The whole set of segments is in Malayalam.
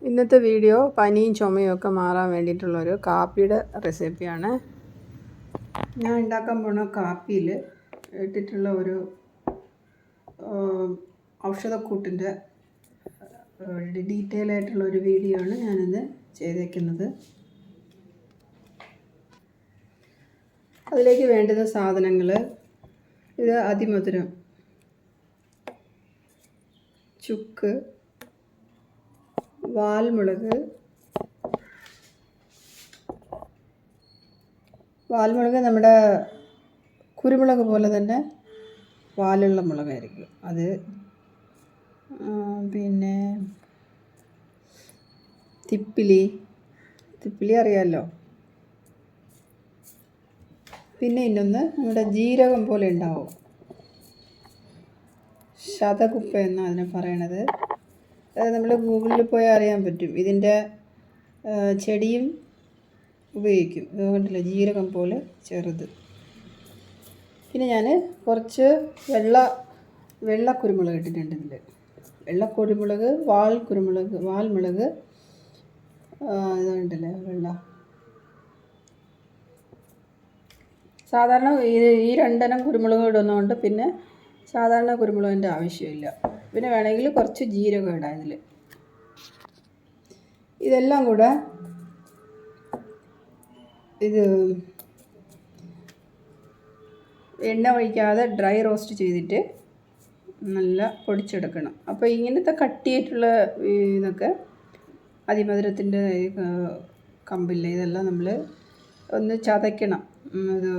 ഇന്നത്തെ വീഡിയോ പനിയും ചുമയും ഒക്കെ മാറാൻ വേണ്ടിയിട്ടുള്ളൊരു കാപ്പിയുടെ റെസിപ്പിയാണ്. ഞാൻ ഉണ്ടാക്കാൻ പോണ കാപ്പിയിൽ ഇട്ടിട്ടുള്ള ഒരു ഔഷധക്കൂട്ടിൻ്റെ ഡീറ്റെയിൽ ആയിട്ടുള്ള ഒരു വീഡിയോ ആണ് ഞാനിന്ന് ചെയ്തേക്കുന്നത്. അതിലേക്ക് വേണ്ടുന്ന സാധനങ്ങൾ: ഇത് അതിമധുരം, ചുക്ക്, വാൽമുളക് നമ്മുടെ കുരുമുളക് പോലെ തന്നെ വാലുള്ള മുളകായിരിക്കും അത്. പിന്നെ തിപ്പിലി അറിയാമല്ലോ. പിന്നെ ഇന്നൊന്ന് നമ്മുടെ ജീരകം പോലെ ഉണ്ടാവും, ശതകുപ്പ എന്നാണ് അതിനെ പറയണത്. അത് നമ്മൾ ഗൂഗിളിൽ പോയാൽ അറിയാൻ പറ്റും. ഇതിൻ്റെ ചെടിയും ഉപയോഗിക്കും. അതുകൊണ്ടല്ല, ജീരകം പോലെ ചെറുത്. പിന്നെ ഞാൻ കുറച്ച് വെള്ള കുരുമുളക് ഇട്ടിട്ടുണ്ട് ഇതിൽ. വെള്ളക്കുരുമുളക്, വാൽമുളക് ഇതുണ്ടല്ലേ വെള്ള. സാധാരണ ഈ രണ്ടെണ്ണം കുരുമുളക് ഇടുന്നതുകൊണ്ട് പിന്നെ സാധാരണ കുരുമുളകിൻ്റെ ആവശ്യമില്ല. പിന്നെ വേണമെങ്കിൽ കുറച്ച് ജീരകം ഇടാം ഇതിൽ. ഇതെല്ലാം കൂടെ ഇത് എണ്ണ ഒഴിക്കാതെ ഡ്രൈ റോസ്റ്റ് ചെയ്തിട്ട് നല്ല പൊടിച്ചെടുക്കണം. അപ്പോൾ ഇങ്ങനത്തെ കട്ടിയായിട്ടുള്ള ഇതൊക്കെ അതിമധുരത്തിൻ്റെ കമ്പില്ല, ഇതെല്ലാം നമ്മൾ ഒന്ന് ചതയ്ക്കണം. ഇത്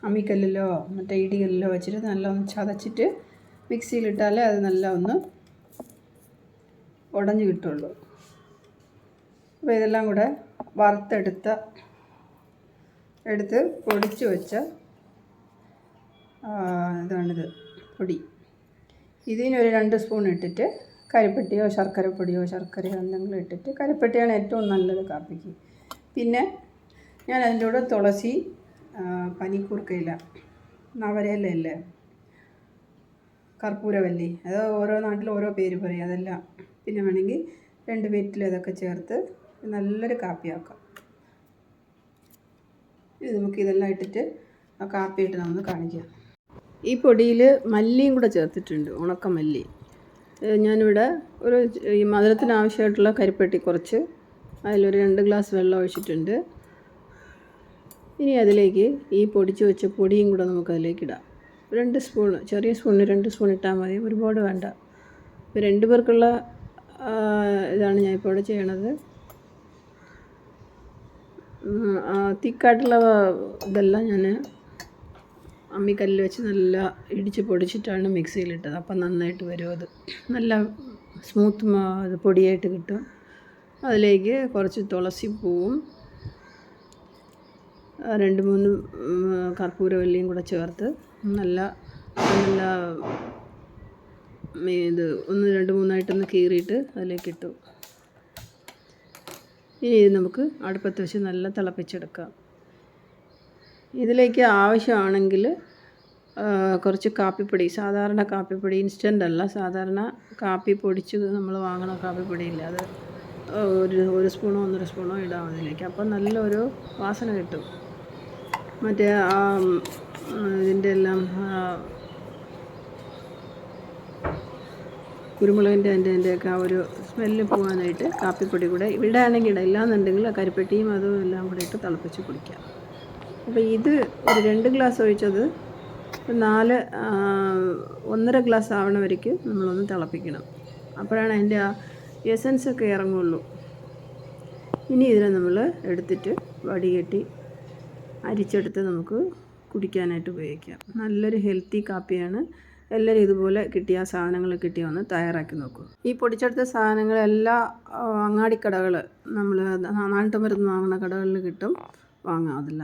അമ്മിക്കല്ലിലോ മറ്റേ ഇടികല്ലിലോ വെച്ചിട്ട് നല്ല ഒന്ന് ചതച്ചിട്ട് മിക്സിയിലിട്ടാലേ അത് നല്ല ഒന്ന് ഉടഞ്ഞു കിട്ടുള്ളൂ. അപ്പോൾ ഇതെല്ലാം കൂടെ എടുത്ത് പൊടിച്ച് വെച്ച ഇതാണിത് പൊടി. ഇതിനൊരു 2 സ്പൂൺ ഇട്ടിട്ട് കരിപ്പെട്ടിയോ ശർക്കരയോ എന്തെങ്കിലും ഇട്ടിട്ട്, കരിപ്പെട്ടിയാണ് ഏറ്റവും നല്ലത് കാപ്പിക്ക്. പിന്നെ ഞാൻ അതിൻ്റെ കൂടെ തുളസി, പനിക്കൂർക്കയില, നവരയിലല്ലേ, കർപ്പൂരവല്ലി, അത് ഓരോ നാട്ടിലും ഓരോ പേര് പറയും, അതെല്ലാം. പിന്നെ വേണമെങ്കിൽ 2 വെറ്റില ഇതൊക്കെ ചേർത്ത് നല്ലൊരു കാപ്പിയാക്കാം. ഇത് നമുക്കിതെല്ലാം ഇട്ടിട്ട് ആ കാപ്പിയിട്ട് നമ്മൾ കാണിക്കാം. ഈ പൊടിയിൽ മല്ലിയും കൂടെ ചേർത്തിട്ടുണ്ട്, ഉണക്കമല്ലി. ഞാനിവിടെ ഈ മധുരത്തിന് ആവശ്യമായിട്ടുള്ള കരിപ്പെട്ടി കുറച്ച്, അതിലൊരു 2 ഗ്ലാസ് വെള്ളം ഒഴിച്ചിട്ടുണ്ട്. ഇനി അതിലേക്ക് ഈ പൊടിച്ച് വെച്ച പൊടിയും കൂടെ നമുക്ക് അതിലേക്ക് ഇടാം. 2 സ്പൂൺ, ചെറിയ സ്പൂണിന് 2 സ്പൂൺ ഇട്ടാൽ മതി, ഒരുപാട് വേണ്ട. ഇപ്പോൾ 2 പേർക്കുള്ള ഇതാണ് ഞാൻ ഇപ്പോൾ ഇവിടെ ചെയ്യണത്. തിക്കായിട്ടുള്ള ഇതെല്ലാം ഞാൻ അമ്മിക്കല്ലിൽ വെച്ച് നല്ല ഇടിച്ച് പൊടിച്ചിട്ടാണ് മിക്സിയിലിട്ടത്. അപ്പം നന്നായിട്ട് വരും, അത് നല്ല സ്മൂത്ത് പൊടിയായിട്ട് കിട്ടും. അതിലേക്ക് കുറച്ച് തുളസിപ്പൂവും 2-3 കർപ്പൂരവല്ലിയും കൂടെ ചേർത്ത് നല്ല ഇത് 1-2-3 കീറിയിട്ട് അതിലേക്ക് ഇട്ടു. ഇനി ഇത് നമുക്ക് അടുപ്പത്ത് വെച്ച് നല്ല തിളപ്പിച്ചെടുക്കാം. ഇതിലേക്ക് ആവശ്യമാണെങ്കിൽ കുറച്ച് കാപ്പിപ്പൊടി, സാധാരണ കാപ്പിപ്പൊടി, ഇൻസ്റ്റൻ്റ് അല്ല, സാധാരണ കാപ്പി പൊടിച്ച് നമ്മൾ വാങ്ങണ കാപ്പിപ്പൊടിയില്ല, അത് 1 സ്പൂണോ 1.5 സ്പൂണോ ഇടാം അതിലേക്ക്. അപ്പം നല്ലൊരു വാസന കിട്ടും. മറ്റേ ഇതിൻ്റെ എല്ലാം കുരുമുളകിൻ്റെ അതിൻ്റെയൊക്കെ ആ ഒരു സ്മെല്ല് പോകാനായിട്ട് കാപ്പിപ്പൊടി കൂടെ ഇവിടെ ആണെങ്കിൽ ഇടാം, ഇല്ലാന്നുണ്ടെങ്കിൽ കരിപ്പെട്ടിയും അതും എല്ലാം കൂടെ ഇട്ട് തിളപ്പിച്ച് കുടിക്കാം. അപ്പോൾ ഇത് ഒരു 2 ഗ്ലാസ് ഒഴിച്ചത് 1.5 ഗ്ലാസ് ആവണ വരയ്ക്ക് നമ്മളൊന്ന് തിളപ്പിക്കണം. അപ്പോഴാണ് അതിൻ്റെ ആ എസൻസൊക്കെ ഇറങ്ങുള്ളൂ. ഇനി ഇതിനെ നമ്മൾ എടുത്തിട്ട് വടികെട്ടി അരിച്ചെടുത്ത് നമുക്ക് കുടിക്കാനായിട്ട് ഉപയോഗിക്കാം. നല്ലൊരു ഹെൽത്തി കാപ്പിയാണ്. എല്ലാവരും ഇതുപോലെ കിട്ടിയ സാധനങ്ങൾ കിട്ടിയ ഒന്ന് തയ്യാറാക്കി നോക്കൂ. ഈ പൊടിച്ചെടുത്ത സാധനങ്ങളെല്ലാം അങ്ങാടിക്കടകൾ, നമ്മൾ നാട്ടുമരുന്ന് വാങ്ങുന്ന കടകളിൽ കിട്ടും, വാങ്ങാം. അതില്ല,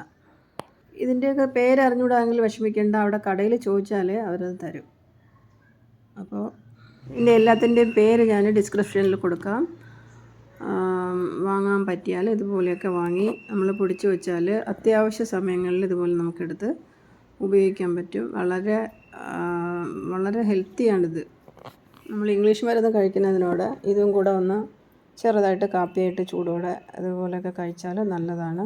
ഇതിൻ്റെയൊക്കെ പേരറിഞ്ഞൂടാമെങ്കിൽ വിഷമിക്കേണ്ട, അവിടെ കടയിൽ ചോദിച്ചാലേ അവരത് തരും. അപ്പോൾ ഇതിൻ്റെ എല്ലാത്തിൻ്റെയും പേര് ഞാൻ ഡിസ്ക്രിപ്ഷനിൽ കൊടുക്കാം. വാങ്ങാൻ പറ്റിയാൽ ഇതുപോലെയൊക്കെ വാങ്ങി നമ്മൾ പൊടിച്ച് വെച്ചാൽ അത്യാവശ്യ സമയങ്ങളിൽ ഇതുപോലെ നമുക്കെടുത്ത് ഉപയോഗിക്കാൻ പറ്റും. വളരെ ഹെൽത്തിയാണിത്. നമ്മൾ ഇംഗ്ലീഷ് മരുന്ന് കഴിക്കുന്നതിനോട് ഇതും കൂടെ ഒന്ന് ചെറുതായിട്ട് കാപ്പിയായിട്ട് ചൂടോടെ അതുപോലെയൊക്കെ കഴിച്ചാൽ നല്ലതാണ്.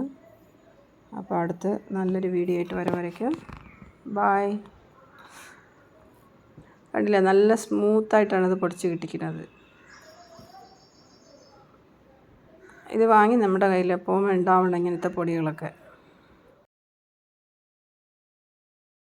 അപ്പോൾ അടുത്ത് നല്ലൊരു വീഡിയോ ആയിട്ട് വരയ്ക്കും. ബായ്. കണ്ടില്ലേ, നല്ല സ്മൂത്തായിട്ടാണ് ഇത് പൊടിച്ച് കിട്ടിക്കുന്നത്. ഇത് വാങ്ങി നമ്മുടെ കയ്യിൽ എപ്പോഴും ഉണ്ടാവണം ഇങ്ങനത്തെ പൊടികളൊക്കെ.